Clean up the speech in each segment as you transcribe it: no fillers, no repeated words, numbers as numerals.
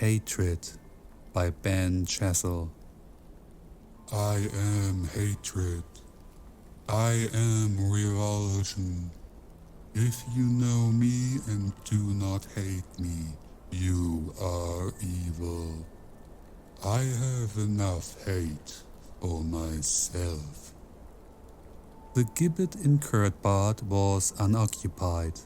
Hatred by Ben Chessel. I am hatred. I am revulsion. If you know me and do not hate me, you are evil. I have enough hate for myself. The gibbet in Kurtbad was unoccupied.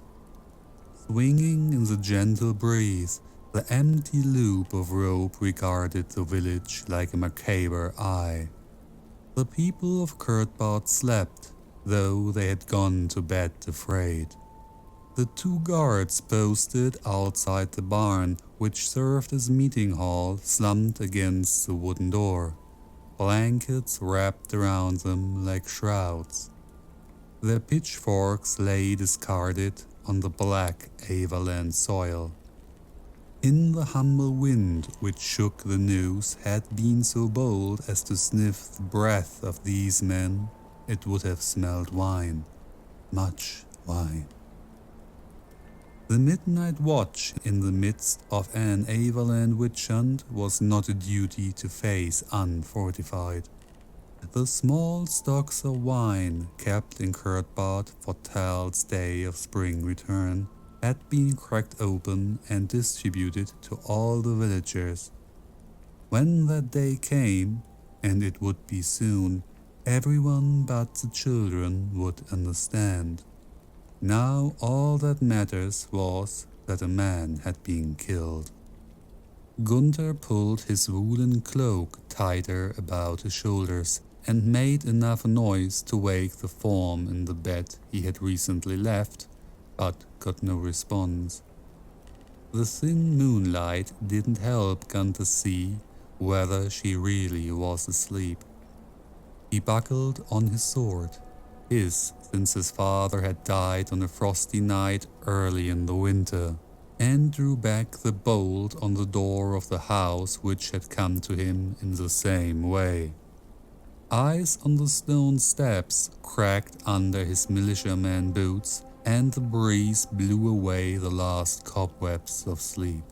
Swinging in the gentle breeze, the empty loop of rope regarded the village like a macabre eye. The people of Kurtbad slept, though they had gone to bed afraid. The 2 guards posted outside the barn, which served as meeting hall, slumped against the wooden door, blankets wrapped around them like shrouds. Their pitchforks lay discarded on the black Avaland soil. In the humble wind which shook the news had been so bold as to sniff the breath of these men, it would have smelled wine, much wine. The midnight watch in the midst of an Avaland witch hunt was not a duty to face unfortified. The small stocks of wine kept in Kurtbad for Tal's day of spring return had been cracked open and distributed to all the villagers. When that day came, and it would be soon, everyone but the children would understand. Now all that matters was that a man had been killed. Gunther pulled his woolen cloak tighter about his shoulders and made enough noise to wake the form in the bed he had recently left, but got no response. The thin moonlight didn't help Gunther see whether she really was asleep. He buckled on his sword, since his father had died on a frosty night early in the winter, and drew back the bolt on the door of the house which had come to him in the same way. Ice on the stone steps cracked under his militiaman boots, and the breeze blew away the last cobwebs of sleep.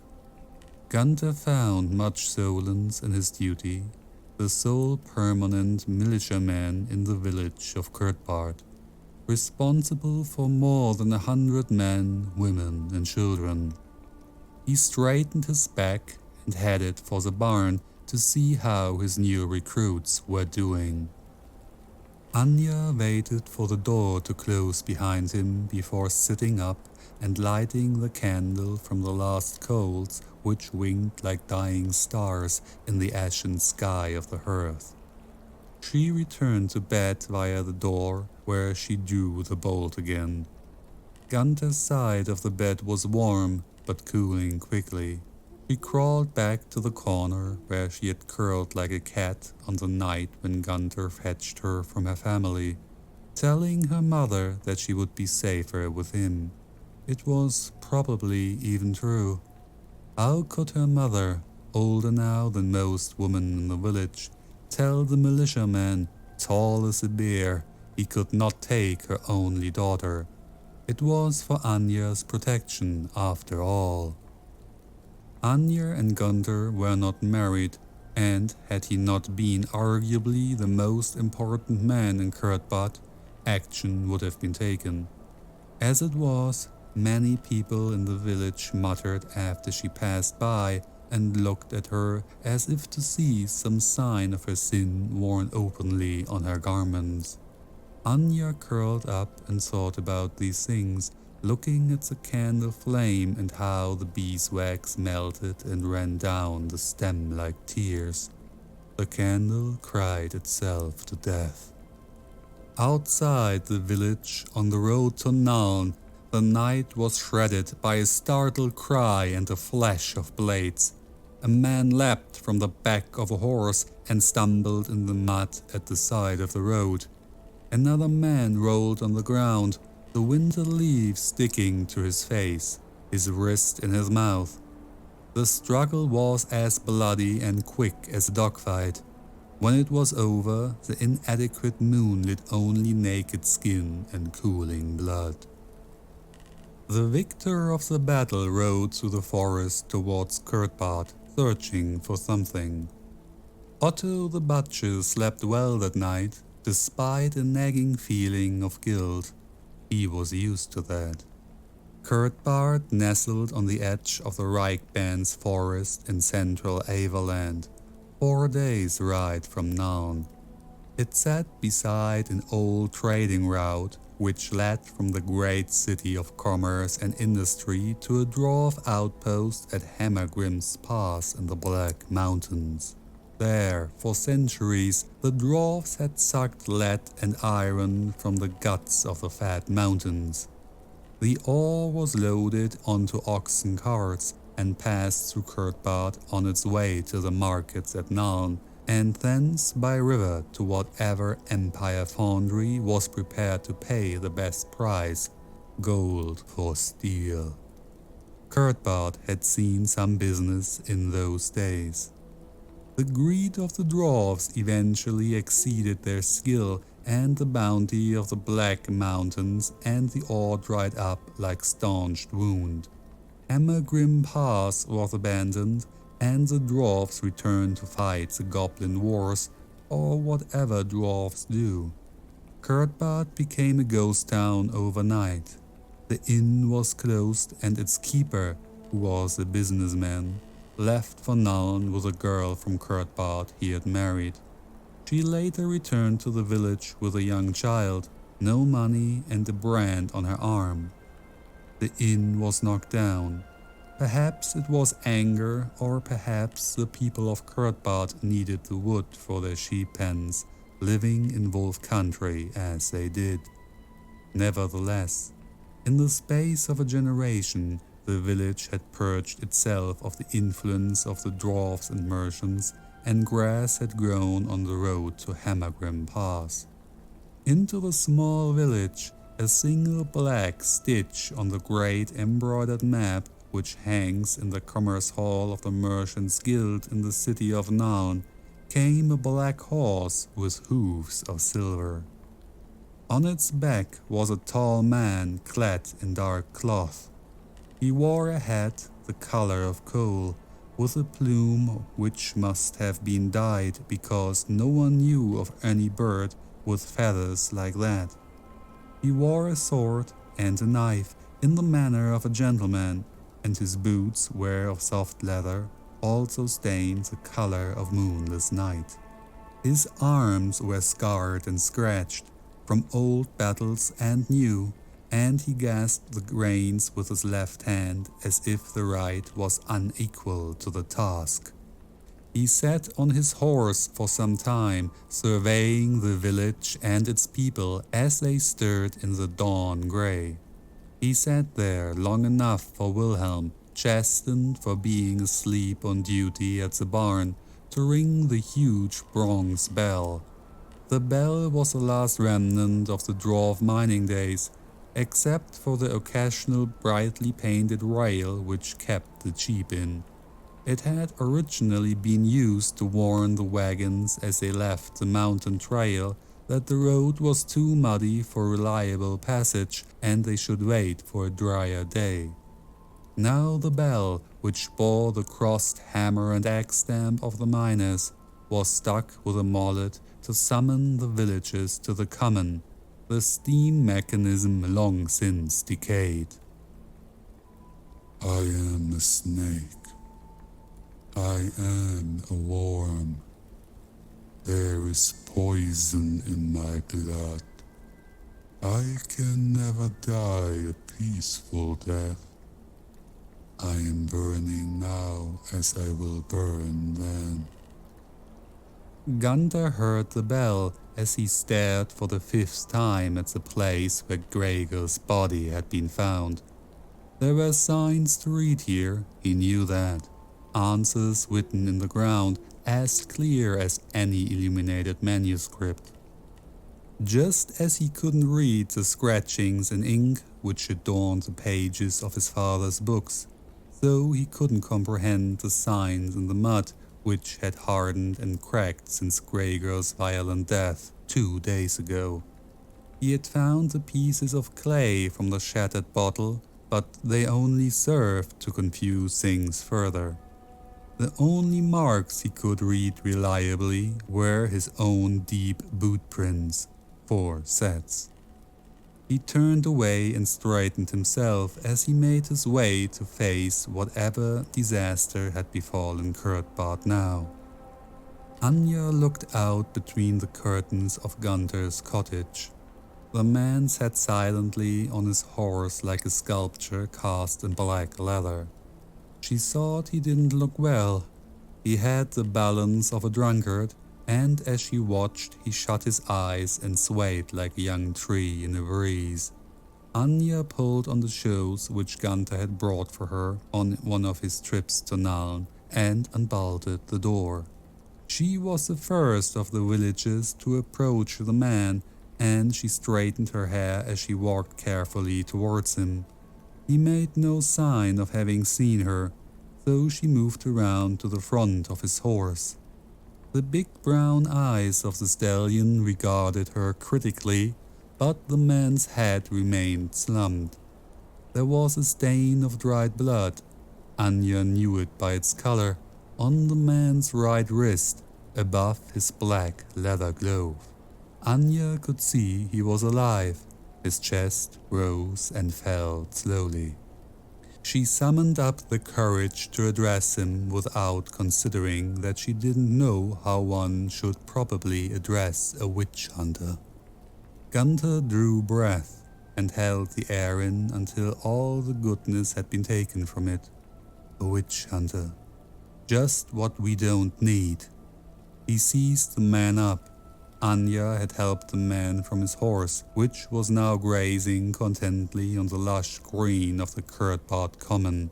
Gunther found much solace in his duty, the sole permanent militiaman in the village of Kurtbad, responsible for more than 100 men, women, and children. He straightened his back and headed for the barn to see how his new recruits were doing. Anya waited for the door to close behind him before sitting up and lighting the candle from the last coals which winked like dying stars in the ashen sky of the hearth. She returned to bed via the door, where she drew the bolt again. Gunther's side of the bed was warm, but cooling quickly. She crawled back to the corner where she had curled like a cat on the night when Gunther fetched her from her family, telling her mother that she would be safer with him. It was probably even true. How could her mother, older now than most women in the village, tell the militiaman, tall as a bear, he could not take her only daughter? It was for Anya's protection, after all. Anya and Gunther were not married, and had he not been arguably the most important man in Kurtbad, action would have been taken. As it was, many people in the village muttered after she passed by and looked at her as if to see some sign of her sin worn openly on her garments. Anya curled up and thought about these things, looking at the candle flame and how the beeswax melted and ran down the stem like tears. The candle cried itself to death. Outside the village, on the road to Naln, the night was shredded by a startled cry and a flash of blades. A man leapt from the back of a horse and stumbled in the mud at the side of the road. Another man rolled on the ground, the winter leaves sticking to his face, his wrist in his mouth. The struggle was as bloody and quick as a dogfight. When it was over, the inadequate moon lit only naked skin and cooling blood. The victor of the battle rode through the forest towards Kurtbad, searching for something. Otto the butcher slept well that night, despite a nagging feeling of guilt. He was used to that. Kurtbart nestled on the edge of the Reichbands forest in central Averland, 4 days' ride from Naun. It sat beside an old trading route which led from the great city of commerce and industry to a dwarf outpost at Hammergrim's Pass in the Black Mountains. There, for centuries, the dwarfs had sucked lead and iron from the guts of the fat mountains. The ore was loaded onto oxen carts and passed through Kurtbart on its way to the markets at Naun, and thence by river to whatever Empire foundry was prepared to pay the best price, gold for steel. Kurtbart had seen some business in those days. The greed of the dwarfs eventually exceeded their skill, and the bounty of the Black Mountains, and the ore dried up like staunched wound. Hammergrim Pass was abandoned, and the dwarfs returned to fight the goblin wars, or whatever dwarfs do. Kurtbart became a ghost town overnight. The inn was closed, and its keeper, who was a businessman, left for Naun with a girl from Kurtbart he had married. She later returned to the village with a young child, no money, and a brand on her arm. The inn was knocked down. Perhaps it was anger, or perhaps the people of Kurtbart needed the wood for their sheep pens, living in wolf country as they did. Nevertheless, in the space of a generation, the village had purged itself of the influence of the dwarfs and merchants, and grass had grown on the road to Hammergrim Pass. Into the small village, a single black stitch on the great embroidered map which hangs in the Commerce Hall of the Merchants' Guild in the city of Naun, came a black horse with hoofs of silver. On its back was a tall man clad in dark cloth. He wore a hat the color of coal, with a plume which must have been dyed because no one knew of any bird with feathers like that. He wore a sword and a knife in the manner of a gentleman, and his boots were of soft leather, also stained the color of moonless night. His arms were scarred and scratched from old battles and new, and he gasped the reins with his left hand as if the right was unequal to the task. He sat on his horse for some time, surveying the village and its people as they stirred in the dawn grey. He sat there long enough for Wilhelm, chastened for being asleep on duty at the barn, to ring the huge bronze bell. The bell was the last remnant of the dwarf mining days, except for the occasional brightly painted rail which kept the jeep in. It had originally been used to warn the wagons as they left the mountain trail that the road was too muddy for reliable passage and they should wait for a drier day. Now the bell, which bore the crossed hammer and axe stamp of the miners, was stuck with a mallet to summon the villagers to the common, the steam mechanism long since decayed. I am a snake. I am a worm. There is poison in my blood. I can never die a peaceful death. I am burning now as I will burn then. Gunther heard the bell as he stared for the 5th time at the place where Gregor's body had been found. There were signs to read here, he knew that. Answers written in the ground, as clear as any illuminated manuscript. Just as he couldn't read the scratchings in ink which adorned the pages of his father's books, so he couldn't comprehend the signs in the mud which had hardened and cracked since Gregor's violent death 2 days ago. He had found the pieces of clay from the shattered bottle, but they only served to confuse things further. The only marks he could read reliably were his own deep boot prints, 4 sets. He turned away and straightened himself as he made his way to face whatever disaster had befallen Kurtbart now. Anya looked out between the curtains of Gunther's cottage. The man sat silently on his horse like a sculpture cast in black leather. She thought he didn't look well. He had the balance of a drunkard, and as she watched, he shut his eyes and swayed like a young tree in a breeze. Anya pulled on the shoes which Gunther had brought for her on one of his trips to Naln and unbolted the door. She was the first of the villagers to approach the man, and she straightened her hair as she walked carefully towards him. He made no sign of having seen her, so she moved around to the front of his horse. The big brown eyes of the stallion regarded her critically, but the man's head remained slumped. There was a stain of dried blood, Anya knew it by its color, on the man's right wrist, above his black leather glove. Anya could see he was alive. His chest rose and fell slowly. She summoned up the courage to address him without considering that she didn't know how one should properly address a witch hunter. Gunther drew breath and held the air in until all the goodness had been taken from it. A witch hunter. Just what we don't need. He seized the man up. Anya had helped the man from his horse, which was now grazing contentedly on the lush green of the Kurtbart common,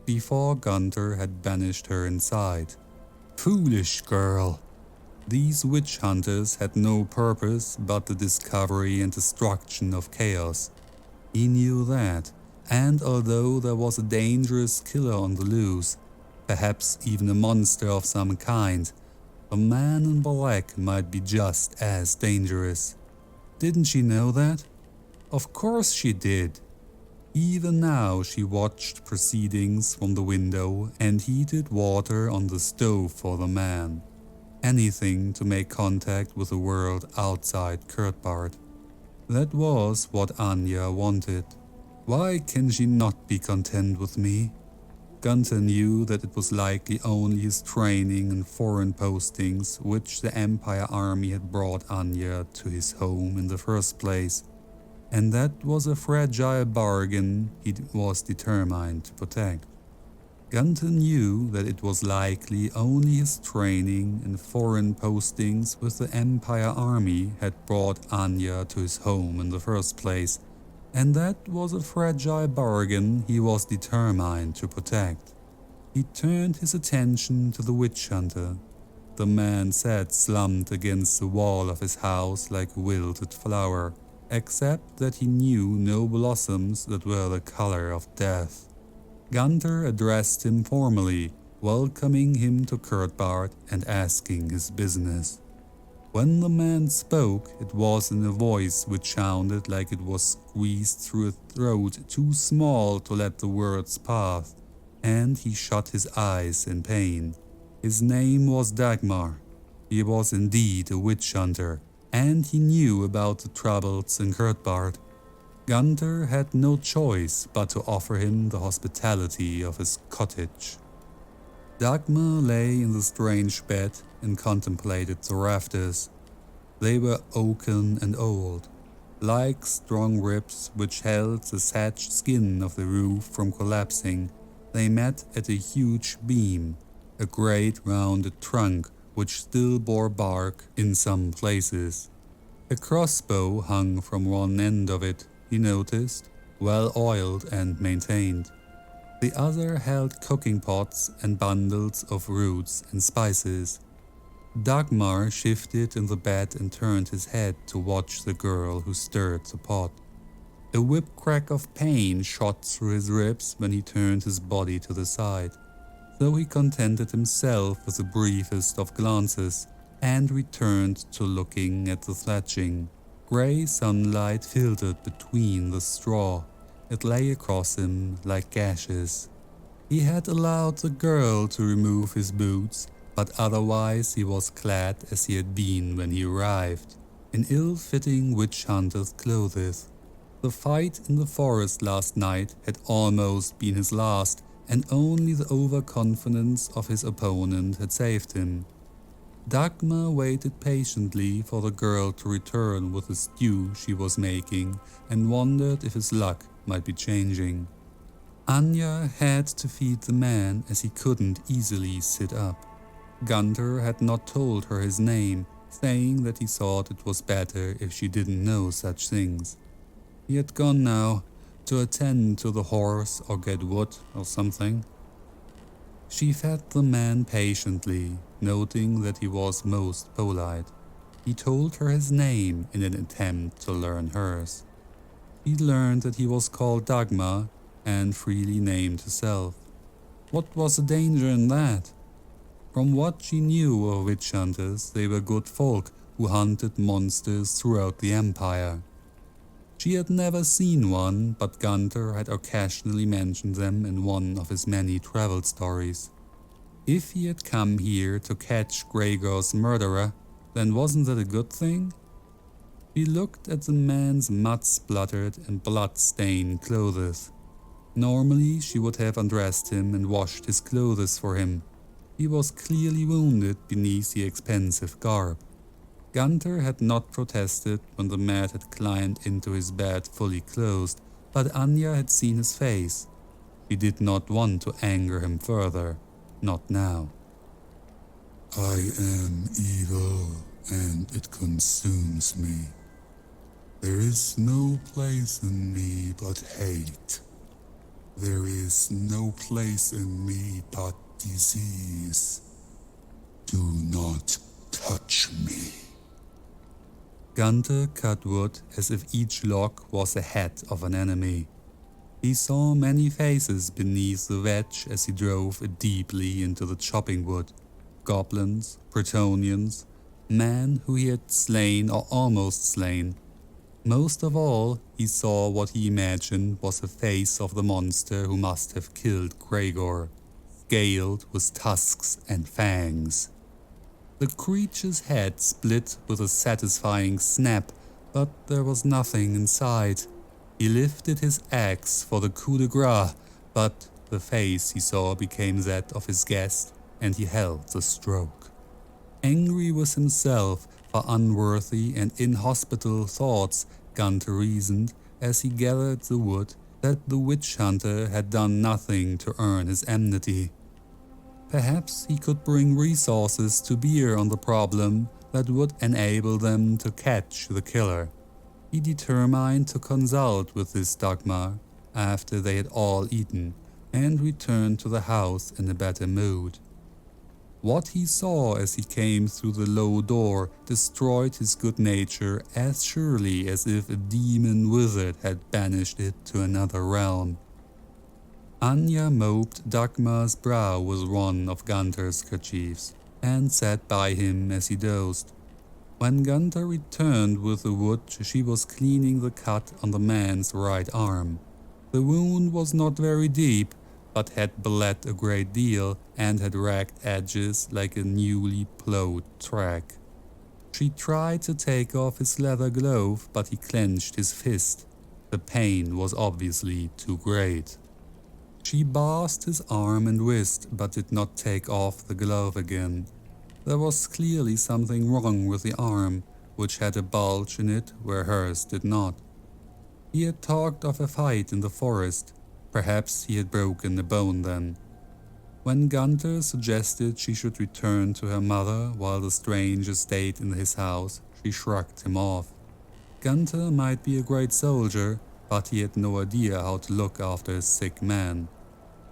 before Gunther had banished her inside. Foolish girl! These witch hunters had no purpose but the discovery and destruction of chaos. He knew that, and although there was a dangerous killer on the loose, perhaps even a monster of some kind, a man in black might be just as dangerous. Didn't she know that? Of course she did. Even now she watched proceedings from the window and heated water on the stove for the man. Anything to make contact with the world outside Kurtbart. That was what Anya wanted. Why can she not be content with me? Gunther knew that it was likely only his training and foreign postings which the Empire army had brought Anya to his home in the first place, and that was a fragile bargain he was determined to protect. Gunther knew that it was likely only his training and foreign postings with the Empire army had brought Anya to his home in the first place, and that was a fragile bargain he was determined to protect. He turned his attention to the witch hunter. The man sat slumped against the wall of his house like a wilted flower, except that he knew no blossoms that were the color of death. Gunther addressed him formally, welcoming him to Kurtbart and asking his business. When the man spoke, it was in a voice which sounded like it was squeezed through a throat too small to let the words pass, and he shut his eyes in pain. His name was Dagmar. He was indeed a witch hunter, and he knew about the troubles in Kurtbart. Gunther had no choice but to offer him the hospitality of his cottage. Dagmar lay in the strange bed and contemplated the rafters. They were oaken and old, like strong ribs which held the thatched skin of the roof from collapsing. They met at a huge beam, a great rounded trunk which still bore bark in some places. A crossbow hung from one end of it, he noticed, well oiled and maintained. The other held cooking pots and bundles of roots and spices. Dagmar shifted in the bed and turned his head to watch the girl who stirred the pot. A whip crack of pain shot through his ribs when he turned his body to the side, so he contented himself with the briefest of glances and returned to looking at the thatching. Grey sunlight filtered between the straw. It lay across him like gashes. He had allowed the girl to remove his boots, but otherwise he was clad as he had been when he arrived, in ill-fitting witch hunter's clothes. The fight in the forest last night had almost been his last, and only the overconfidence of his opponent had saved him. Dagmar waited patiently for the girl to return with the stew she was making and wondered if his luck might be changing. Anya had to feed the man as he couldn't easily sit up. Gunther had not told her his name, saying that he thought it was better if she didn't know such things. He had gone now, to attend to the horse or get wood or something. She fed the man patiently, noting that he was most polite. He told her his name in an attempt to learn hers. She learned that he was called Dagmar and freely named herself. What was the danger in that? From what she knew of witch hunters, they were good folk who hunted monsters throughout the empire. She had never seen one, but Gunther had occasionally mentioned them in one of his many travel stories. If he had come here to catch Gregor's murderer, then wasn't that a good thing? She looked at the man's mud-spluttered and blood-stained clothes. Normally she would have undressed him and washed his clothes for him. He was clearly wounded beneath the expensive garb. Gunther had not protested when the man had climbed into his bed fully clothed, but Anya had seen his face. She did not want to anger him further, not now. I am evil, and it consumes me. There is no place in me but hate. There is no place in me but disease. Do not touch me. Gunther cut wood as if each log was the head of an enemy. He saw many faces beneath the wedge as he drove it deeply into the chopping wood. Goblins, Bretonians, men who he had slain or almost slain. Most of all, he saw what he imagined was the face of the monster who must have killed Gregor, scaled with tusks and fangs. The creature's head split with a satisfying snap, but there was nothing inside. He lifted his axe for the coup de grace, but the face he saw became that of his guest, and he held the stroke. Angry with himself for unworthy and inhospitable thoughts, Gunther reasoned, as he gathered the wood, that the witch hunter had done nothing to earn his enmity. Perhaps he could bring resources to bear on the problem that would enable them to catch the killer. He determined to consult with this Dagmar after they had all eaten and returned to the house in a better mood. What he saw as he came through the low door destroyed his good nature as surely as if a demon wizard had banished it to another realm. Anya mopped Dagmar's brow with one of Gunther's kerchiefs and sat by him as he dozed. When Gunther returned with the wood, she was cleaning the cut on the man's right arm. The wound was not very deep, but had bled a great deal and had ragged edges like a newly plowed track. She tried to take off his leather glove, but he clenched his fist. The pain was obviously too great. She bathed his arm and wrist, but did not take off the glove again. There was clearly something wrong with the arm, which had a bulge in it where hers did not. He had talked of a fight in the forest. Perhaps he had broken a bone then. When Gunther suggested she should return to her mother while the stranger stayed in his house, she shrugged him off. Gunther might be a great soldier, but he had no idea how to look after a sick man.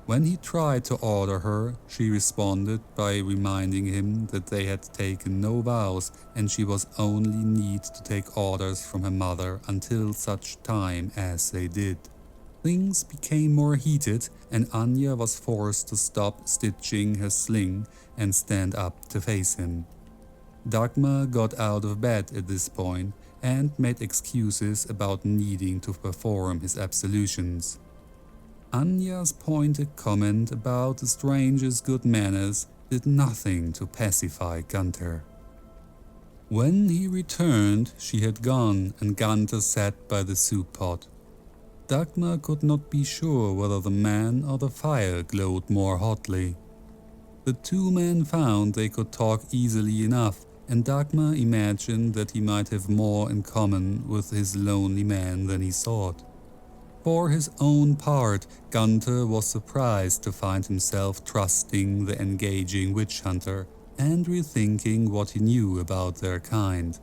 When he tried to order her, she responded by reminding him that they had taken no vows and she was only need to take orders from her mother until such time as they did. Things became more heated and Anya was forced to stop stitching her sling and stand up to face him. Dagmar got out of bed at this point and made excuses about needing to perform his absolutions. Anya's pointed comment about the stranger's good manners did nothing to pacify Gunther. When he returned, she had gone, and Gunther sat by the soup pot. Dagmar could not be sure whether the man or the fire glowed more hotly. The two men found they could talk easily enough, and Dagmar imagined that he might have more in common with his lonely man than he thought. For his own part, Gunther was surprised to find himself trusting the engaging witch hunter and rethinking what he knew about their kind.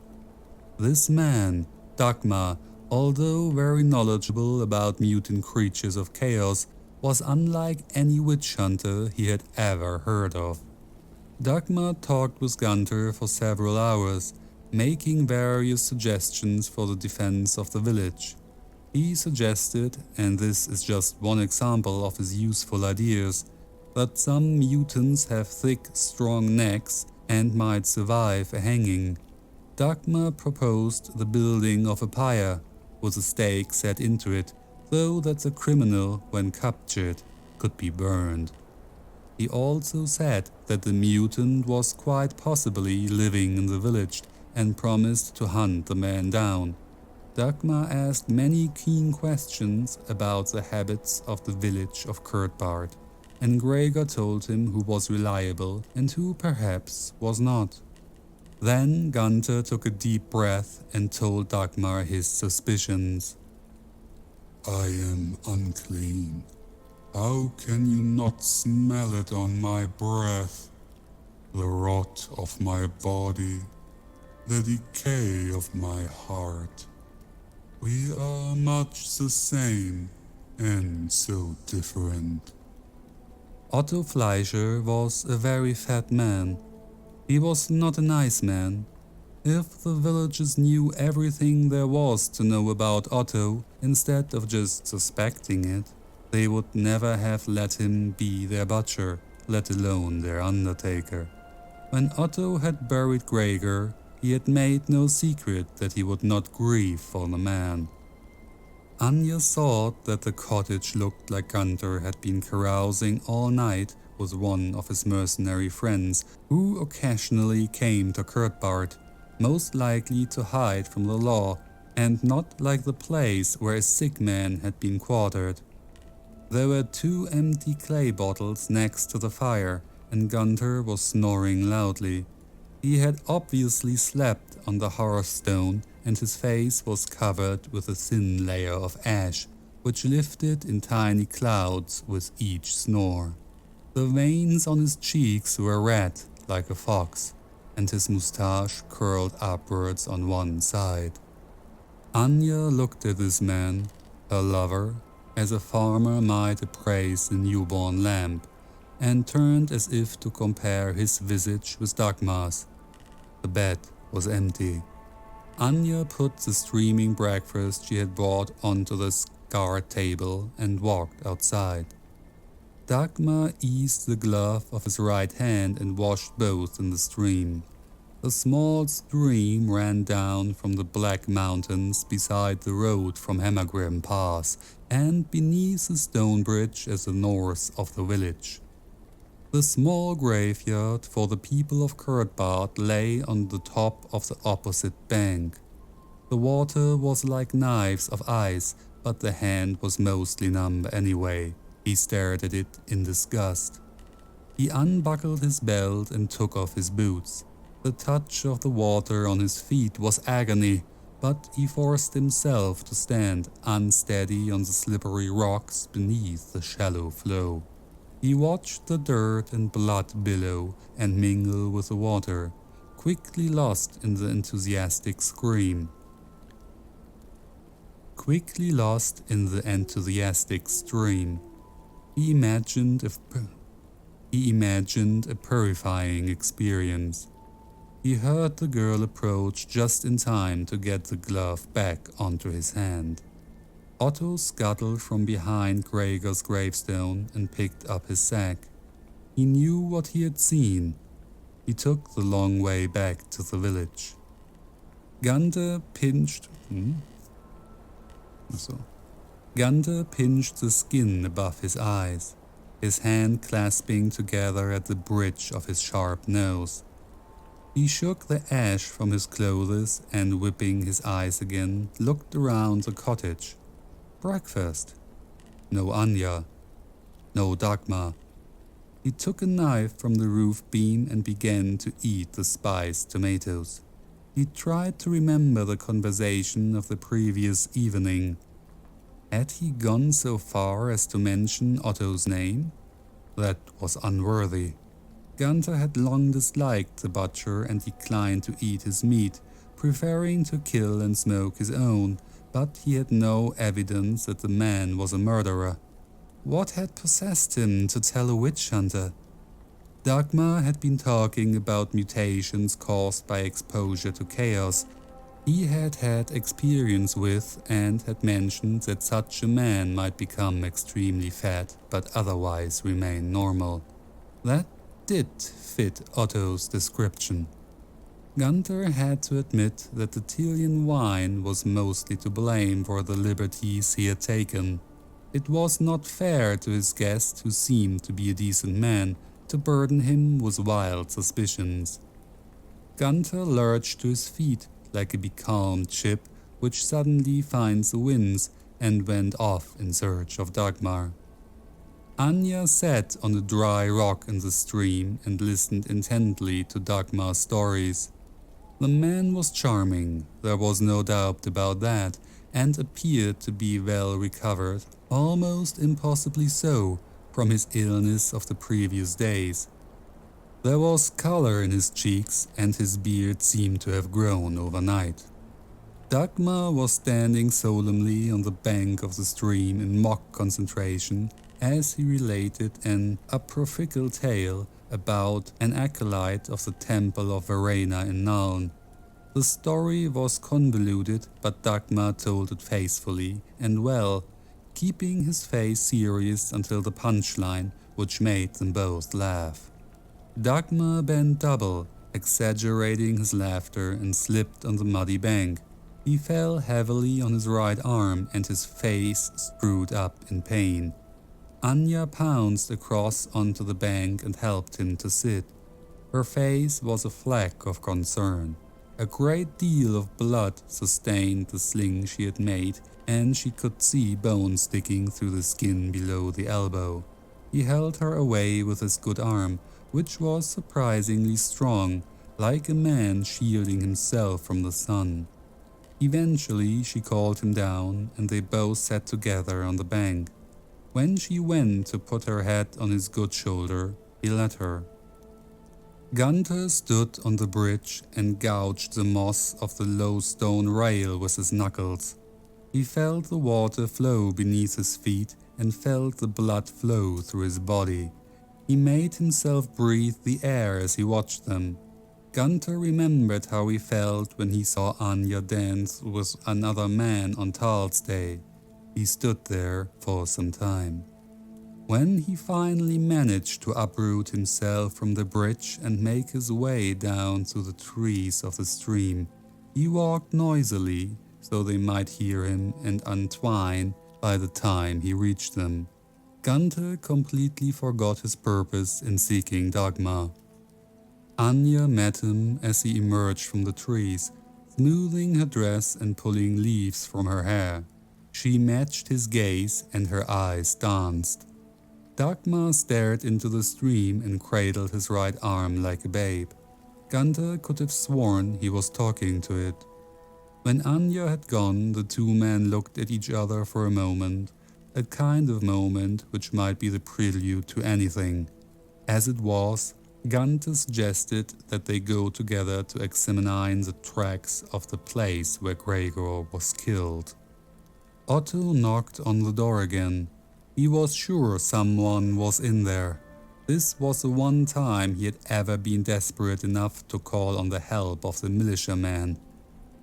This man, Dagmar, although very knowledgeable about mutant creatures of chaos, was unlike any witch hunter he had ever heard of. Dagmar talked with Gunther for several hours, making various suggestions for the defense of the village. He suggested, and this is just one example of his useful ideas, that some mutants have thick, strong necks and might survive a hanging. Dagmar proposed the building of a pyre, with a stake set into it, so that the criminal, when captured, could be burned. He also said that the mutant was quite possibly living in the village and promised to hunt the man down. Dagmar asked many keen questions about the habits of the village of Kurtbard, and Gregor told him who was reliable and who perhaps was not. Then Gunther took a deep breath and told Dagmar his suspicions. I am unclean. How can you not smell it on my breath? The rot of my body, the decay of my heart. We are much the same and so different. Otto Fleischer was a very fat man. He was not a nice man. If the villagers knew everything there was to know about Otto, instead of just suspecting it, they would never have let him be their butcher, let alone their undertaker. When Otto had buried Gregor, he had made no secret that he would not grieve for the man. Anya thought that the cottage looked like Gunther had been carousing all night with one of his mercenary friends, who occasionally came to Kurtbard, most likely to hide from the law, and not like the place where a sick man had been quartered. There were 2 empty clay bottles next to the fire, and Gunther was snoring loudly. He had obviously slept on the hearthstone, and his face was covered with a thin layer of ash, which lifted in tiny clouds with each snore. The veins on his cheeks were red, like a fox, and his moustache curled upwards on one side. Anya looked at this man, her lover, as a farmer might appraise a newborn lamb, and turned as if to compare his visage with Dagmar's. The bed was empty. Anya put the steaming breakfast she had brought onto the scarred table and walked outside. Dagmar eased the glove of his right hand and washed both in the stream. A small stream ran down from the Black Mountains beside the road from Hammergrim Pass and beneath the stone bridge at the north of the village. The small graveyard for the people of Kurtbard lay on the top of the opposite bank. The water was like knives of ice, but the hand was mostly numb anyway. He stared at it in disgust. He unbuckled his belt and took off his boots. The touch of the water on his feet was agony, but he forced himself to stand unsteady on the slippery rocks beneath the shallow flow. He watched the dirt and blood billow and mingle with the water, quickly lost in the enthusiastic scream. Quickly lost in the enthusiastic stream. He imagined a purifying experience. He heard the girl approach just in time to get the glove back onto his hand. Otto scuttled from behind Gregor's gravestone and picked up his sack. He knew what he had seen. He took the long way back to the village. Gunther pinched... Gunther pinched the skin above his eyes, his hand clasping together at the bridge of his sharp nose. He shook the ash from his clothes and, whipping his eyes again, looked around the cottage. Breakfast. No Anya. No Dagmar. He took a knife from the roof beam and began to eat the spiced tomatoes. He tried to remember the conversation of the previous evening. Had he gone so far as to mention Otto's name? That was unworthy. Gunther had long disliked the butcher and declined to eat his meat, preferring to kill and smoke his own, but he had no evidence that the man was a murderer. What had possessed him to tell a witch hunter? Dagmar had been talking about mutations caused by exposure to chaos. He had had experience with and had mentioned that such a man might become extremely fat but otherwise remain normal. That did fit Otto's description. Gunther had to admit that the Tilian wine was mostly to blame for the liberties he had taken. It was not fair to his guest, who seemed to be a decent man, to burden him with wild suspicions. Gunther lurched to his feet like a becalmed ship which suddenly finds the winds, and went off in search of Dagmar. Anya sat on a dry rock in the stream and listened intently to Dagmar's stories. The man was charming, there was no doubt about that, and appeared to be well recovered, almost impossibly so, from his illness of the previous days. There was color in his cheeks, and his beard seemed to have grown overnight. Dagmar was standing solemnly on the bank of the stream in mock concentration as he related an apocryphal tale about an acolyte of the Temple of Verena in Nuln. The story was convoluted, but Dagmar told it faithfully and well, keeping his face serious until the punchline, which made them both laugh. Dagmar bent double, exaggerating his laughter, and slipped on the muddy bank. He fell heavily on his right arm and his face screwed up in pain. Anya pounced across onto the bank and helped him to sit. Her face was a fleck of concern. A great deal of blood sustained the sling she had made, and she could see bones sticking through the skin below the elbow. He held her away with his good arm, which was surprisingly strong, like a man shielding himself from the sun. Eventually she called him down, and they both sat together on the bank. When she went to put her head on his good shoulder, he let her. Gunther stood on the bridge and gouged the moss of the low stone rail with his knuckles. He felt the water flow beneath his feet and felt the blood flow through his body. He made himself breathe the air as he watched them. Gunther remembered how he felt when he saw Anya dance with another man on Tal's Day. He stood there for some time. When he finally managed to uproot himself from the bridge and make his way down through the trees of the stream, he walked noisily so they might hear him and untwine by the time he reached them. Gunther completely forgot his purpose in seeking Dagmar. Anya met him as he emerged from the trees, smoothing her dress and pulling leaves from her hair. She matched his gaze and her eyes danced. Dagmar stared into the stream and cradled his right arm like a babe. Gunther could have sworn he was talking to it. When Anya had gone, the two men looked at each other for a moment, a kind of moment which might be the prelude to anything. As it was, Gunther suggested that they go together to examine the tracks of the place where Gregor was killed. Otto knocked on the door again. He was sure someone was in there. This was the one time he had ever been desperate enough to call on the help of the militiaman.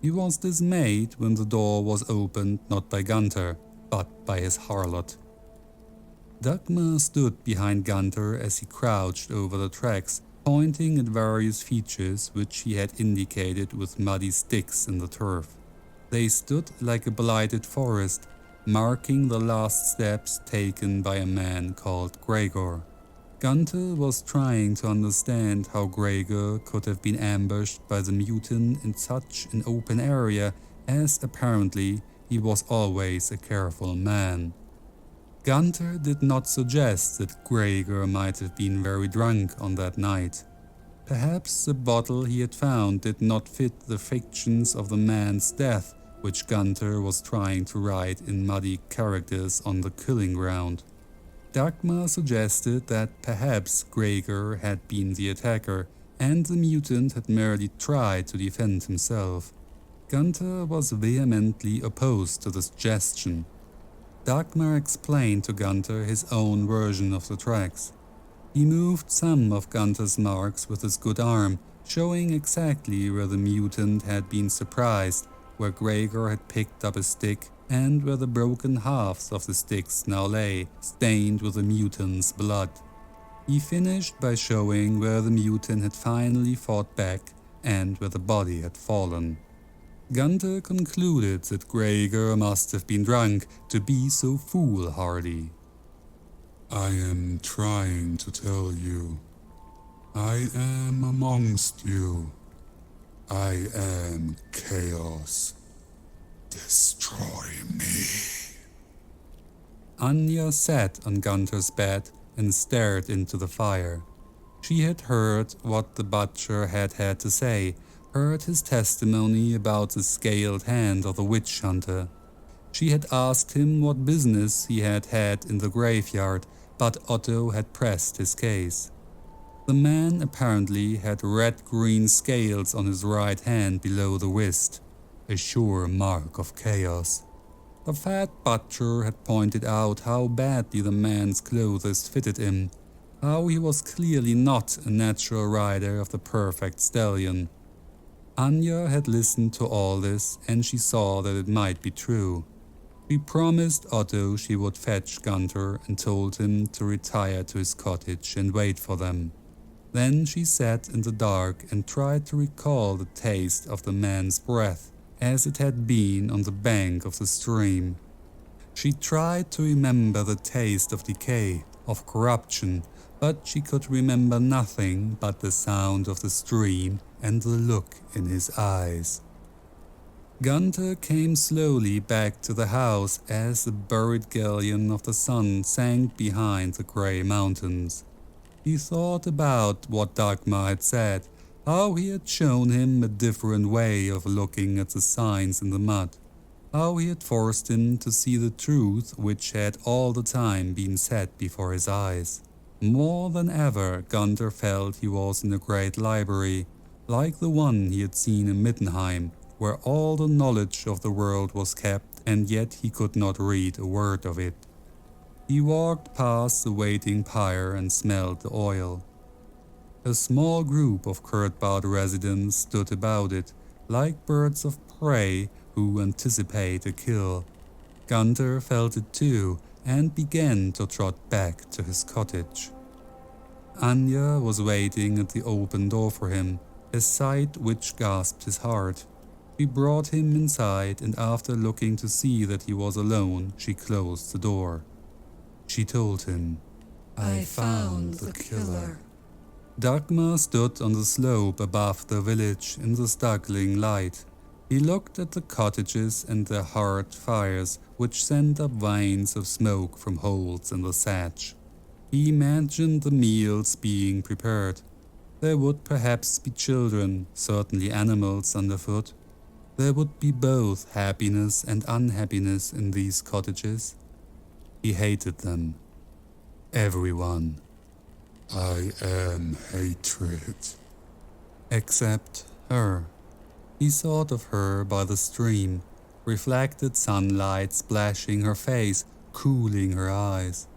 He was dismayed when the door was opened not by Gunther, but by his harlot. Dagmar stood behind Gunther as he crouched over the tracks, pointing at various features which he had indicated with muddy sticks in the turf. They stood like a blighted forest, marking the last steps taken by a man called Gregor. Gunther was trying to understand how Gregor could have been ambushed by the mutant in such an open area, as apparently he was always a careful man. Gunther did not suggest that Gregor might have been very drunk on that night. Perhaps the bottle he had found did not fit the fictions of the man's death, which Gunther was trying to write in muddy characters on the killing ground. Dagmar suggested that perhaps Gregor had been the attacker, and the mutant had merely tried to defend himself. Gunther was vehemently opposed to the suggestion. Dagmar explained to Gunther his own version of the tracks. He moved some of Gunther's marks with his good arm, showing exactly where the mutant had been surprised, where Gregor had picked up a stick, and where the broken halves of the sticks now lay, stained with the mutant's blood. He finished by showing where the mutant had finally fought back, and where the body had fallen. Gunther concluded that Gregor must have been drunk to be so foolhardy. I am trying to tell you. I am amongst you. I am chaos. Destroy me. Anya sat on Gunther's bed and stared into the fire. She had heard what the butcher had had to say, heard his testimony about the scaled hand of the witch hunter. She had asked him what business he had had in the graveyard, but Otto had pressed his case. The man apparently had red-green scales on his right hand below the wrist, a sure mark of chaos. The fat butcher had pointed out how badly the man's clothes fitted him, how he was clearly not a natural rider of the perfect stallion. Anya had listened to all this, and she saw that it might be true. She promised Otto she would fetch Gunther and told him to retire to his cottage and wait for them. Then she sat in the dark and tried to recall the taste of the man's breath, as it had been on the bank of the stream. She tried to remember the taste of decay, of corruption, but she could remember nothing but the sound of the stream and the look in his eyes. Gunther came slowly back to the house as the buried galleon of the sun sank behind the grey mountains. He thought about what Dagmar had said, how he had shown him a different way of looking at the signs in the mud, how he had forced him to see the truth which had all the time been set before his eyes. More than ever, Gunther felt he was in a great library, like the one he had seen in Mittenheim, where all the knowledge of the world was kept, and yet he could not read a word of it. He walked past the waiting pyre and smelled the oil. A small group of Kurtbad residents stood about it, like birds of prey who anticipate a kill. Gunther felt it too, and began to trot back to his cottage. Anya was waiting at the open door for him, a sight which gasped his heart. She brought him inside, and after looking to see that he was alone, she closed the door. She told him, I found the killer. Dagmar stood on the slope above the village in the struggling light. He looked at the cottages and their hard fires, which sent up veins of smoke from holes in the thatch. He imagined the meals being prepared. There would perhaps be children, certainly animals underfoot. There would be both happiness and unhappiness in these cottages. He hated them. Everyone. I am hatred. Except her. He thought of her by the stream, reflected sunlight splashing her face, cooling her eyes.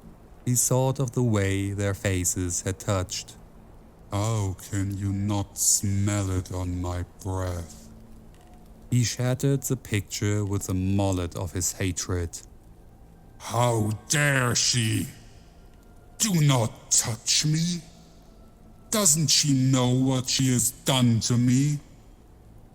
He thought of the way their faces had touched. How can you not smell it on my breath? He shattered the picture with the mallet of his hatred. How dare she? Do not touch me. Doesn't she know what she has done to me?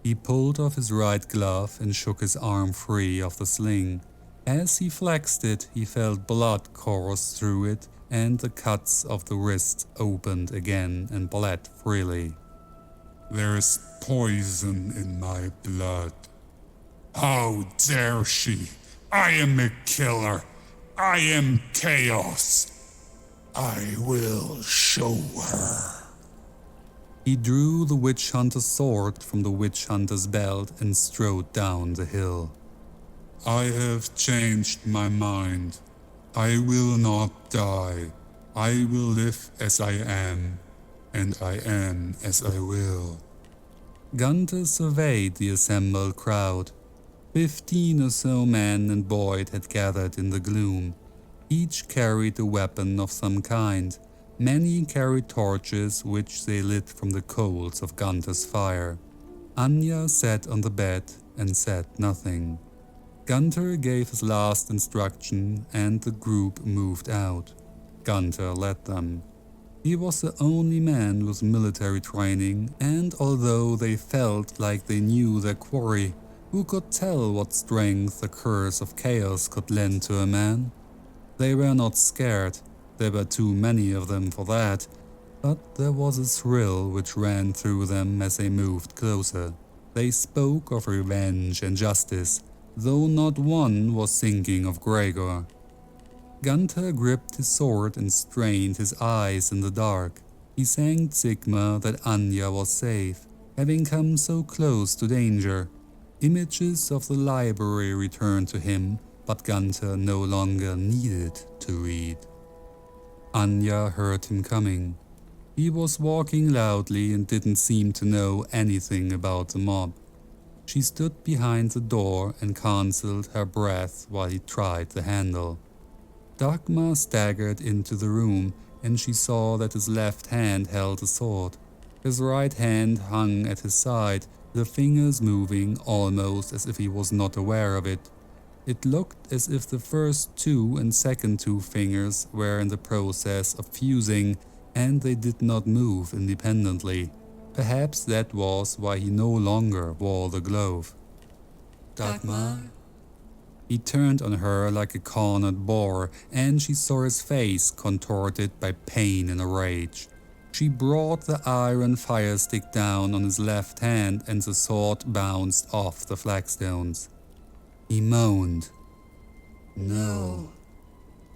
He pulled off his right glove and shook his arm free of the sling. As he flexed it, he felt blood course through it, and the cuts of the wrist opened again and bled freely. There is poison in my blood. How dare she? I am a killer. I am chaos. I will show her. He drew the witch hunter's sword from the witch hunter's belt and strode down the hill. I have changed my mind. I will not die. I will live as I am, and I am as I will. Gunther surveyed the assembled crowd. 15 or so men and boys had gathered in the gloom. Each carried a weapon of some kind. Many carried torches which they lit from the coals of Gunther's fire. Anya sat on the bed and said nothing. Gunther gave his last instruction and the group moved out. Gunther led them. He was the only man with military training, and although they felt like they knew their quarry, who could tell what strength the curse of chaos could lend to a man? They were not scared, there were too many of them for that, but there was a thrill which ran through them as they moved closer. They spoke of revenge and justice, though not one was thinking of Gregor. Gunther gripped his sword and strained his eyes in the dark. He thanked Sigma that Anya was safe, having come so close to danger. Images of the library returned to him, but Gunther no longer needed to read. Anya heard him coming. He was walking loudly and didn't seem to know anything about the mob. She stood behind the door and concealed her breath while he tried the handle. Dagmar staggered into the room, and she saw that his left hand held a sword. His right hand hung at his side, the fingers moving almost as if he was not aware of it. It looked as if the first 2 and second 2 fingers were in the process of fusing, and they did not move independently. Perhaps that was why he no longer wore the glove. Dagmar? He turned on her like a cornered boar, and she saw his face contorted by pain and rage. She brought the iron fire stick down on his left hand, and the sword bounced off the flagstones. He moaned, No.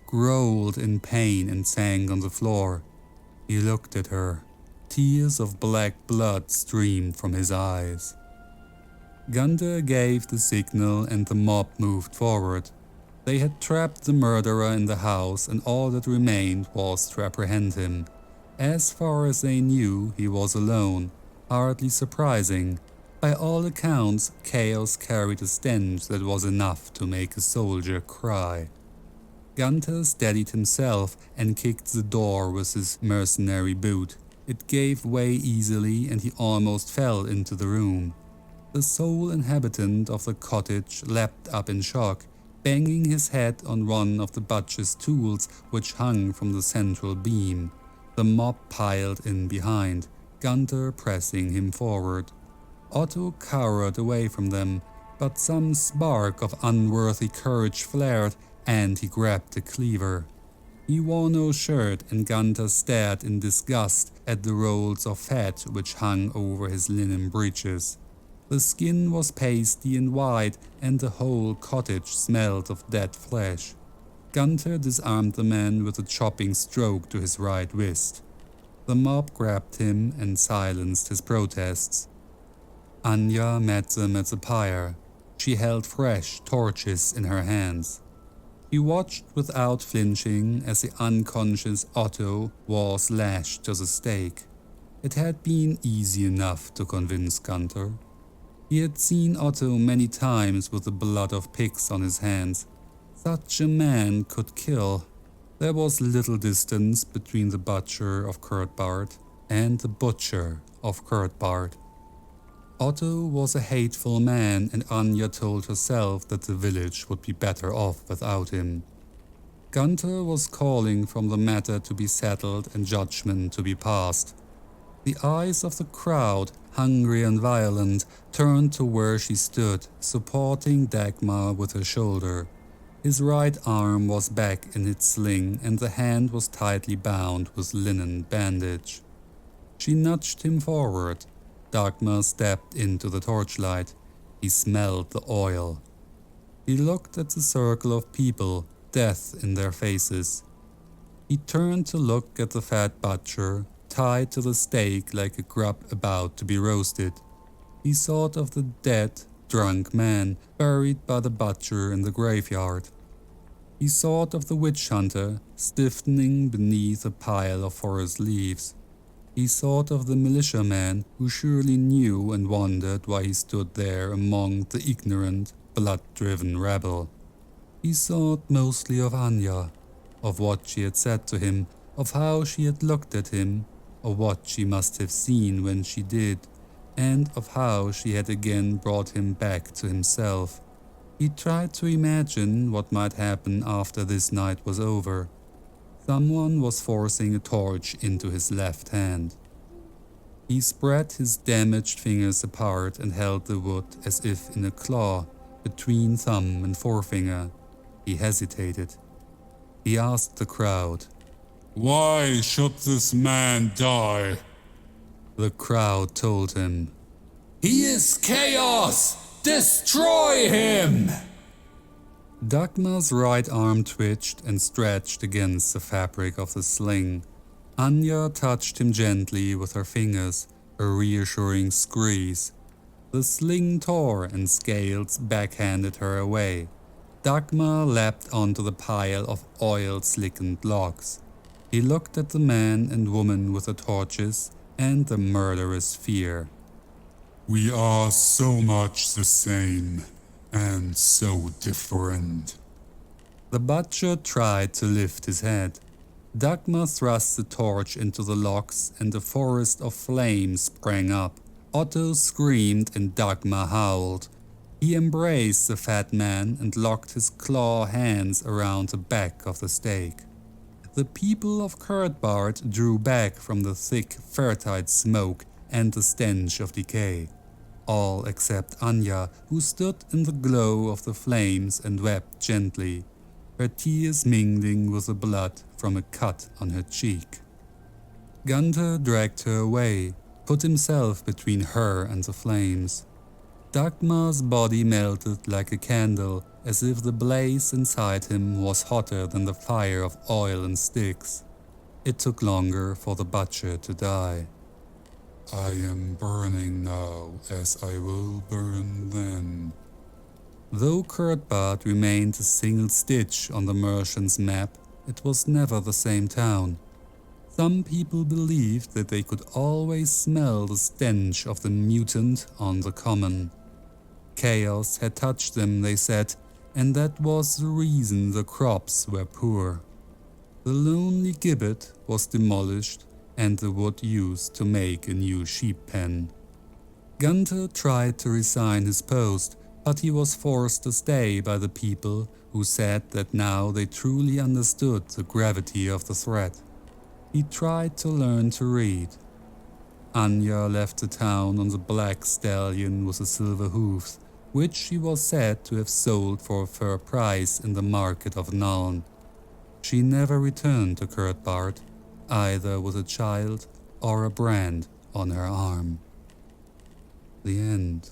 growled in pain and sank on the floor. He looked at her. Tears of black blood streamed from his eyes. Gunther gave the signal and the mob moved forward. They had trapped the murderer in the house, and all that remained was to apprehend him. As far as they knew, he was alone. Hardly surprising. By all accounts, chaos carried a stench that was enough to make a soldier cry. Gunther steadied himself and kicked the door with his mercenary boot. It gave way easily, and he almost fell into the room. The sole inhabitant of the cottage leapt up in shock, banging his head on one of the butcher's tools which hung from the central beam. The mob piled in behind, Gunther pressing him forward. Otto cowered away from them, but some spark of unworthy courage flared, and he grabbed a cleaver. He wore no shirt, and Gunther stared in disgust at the rolls of fat which hung over his linen breeches. The skin was pasty and white, and the whole cottage smelled of dead flesh. Gunther disarmed the man with a chopping stroke to his right wrist. The mob grabbed him and silenced his protests. Anya met them at the pyre. She held fresh torches in her hands. He watched without flinching as the unconscious Otto was lashed to the stake. It had been easy enough to convince Gunther. He had seen Otto many times with the blood of pigs on his hands. Such a man could kill. There was little distance between the butcher of Kurtbard and the butcher of Kurtbard. Otto was a hateful man, and Anya told herself that the village would be better off without him. Gunther was calling for the matter to be settled and judgment to be passed. The eyes of the crowd, hungry and violent, turned to where she stood, supporting Dagmar with her shoulder. His right arm was back in its sling and the hand was tightly bound with linen bandage. She nudged him forward. Dagmar stepped into the torchlight. He smelled the oil. He looked at the circle of people, death in their faces. He turned to look at the fat butcher, tied to the stake like a grub about to be roasted. He thought of the dead, drunk man buried by the butcher in the graveyard. He thought of the witch hunter stiffening beneath a pile of forest leaves. He thought of the militiaman who surely knew and wondered why he stood there among the ignorant, blood-driven rabble. He thought mostly of Anya, of what she had said to him, of how she had looked at him, of what she must have seen when she did, and of how she had again brought him back to himself. He tried to imagine what might happen after this night was over. Someone was forcing a torch into his left hand. He spread his damaged fingers apart and held the wood as if in a claw, between thumb and forefinger. He hesitated. He asked the crowd, "Why should this man die?" The crowd told him, He is chaos! Destroy him! Dagmar's right arm twitched and stretched against the fabric of the sling. Anya touched him gently with her fingers, a reassuring squeeze. The sling tore and scales backhanded her away. Dagmar leapt onto the pile of oil-slickened logs. He looked at the man and woman with the torches and the murderous fear. "We are so much the same, and so different." The butcher tried to lift his head. Dagmar thrust the torch into the logs and a forest of flames sprang up. Otto screamed and Dagmar howled. He embraced the fat man and locked his claw hands around the back of the stake. The people of Kurtbard drew back from the thick, fertile smoke and the stench of decay. All except Anya, who stood in the glow of the flames and wept gently, her tears mingling with the blood from a cut on her cheek. Gunther dragged her away, put himself between her and the flames. Dagmar's body melted like a candle, as if the blaze inside him was hotter than the fire of oil and sticks. It took longer for the butcher to die. "I am burning now, as I will burn then." Though Kurtbard remained a single stitch on the merchant's map, it was never the same town. Some people believed that they could always smell the stench of the mutant on the common. Chaos had touched them, they said, and that was the reason the crops were poor. The lonely gibbet was demolished and the wood used to make a new sheep pen. Gunther tried to resign his post, but he was forced to stay by the people who said that now they truly understood the gravity of the threat. He tried to learn to read. Anya left the town on the black stallion with the silver hooves, which she was said to have sold for a fair price in the market of Nuln. She never returned to Kurtbard, either with a child or a brand on her arm. The end.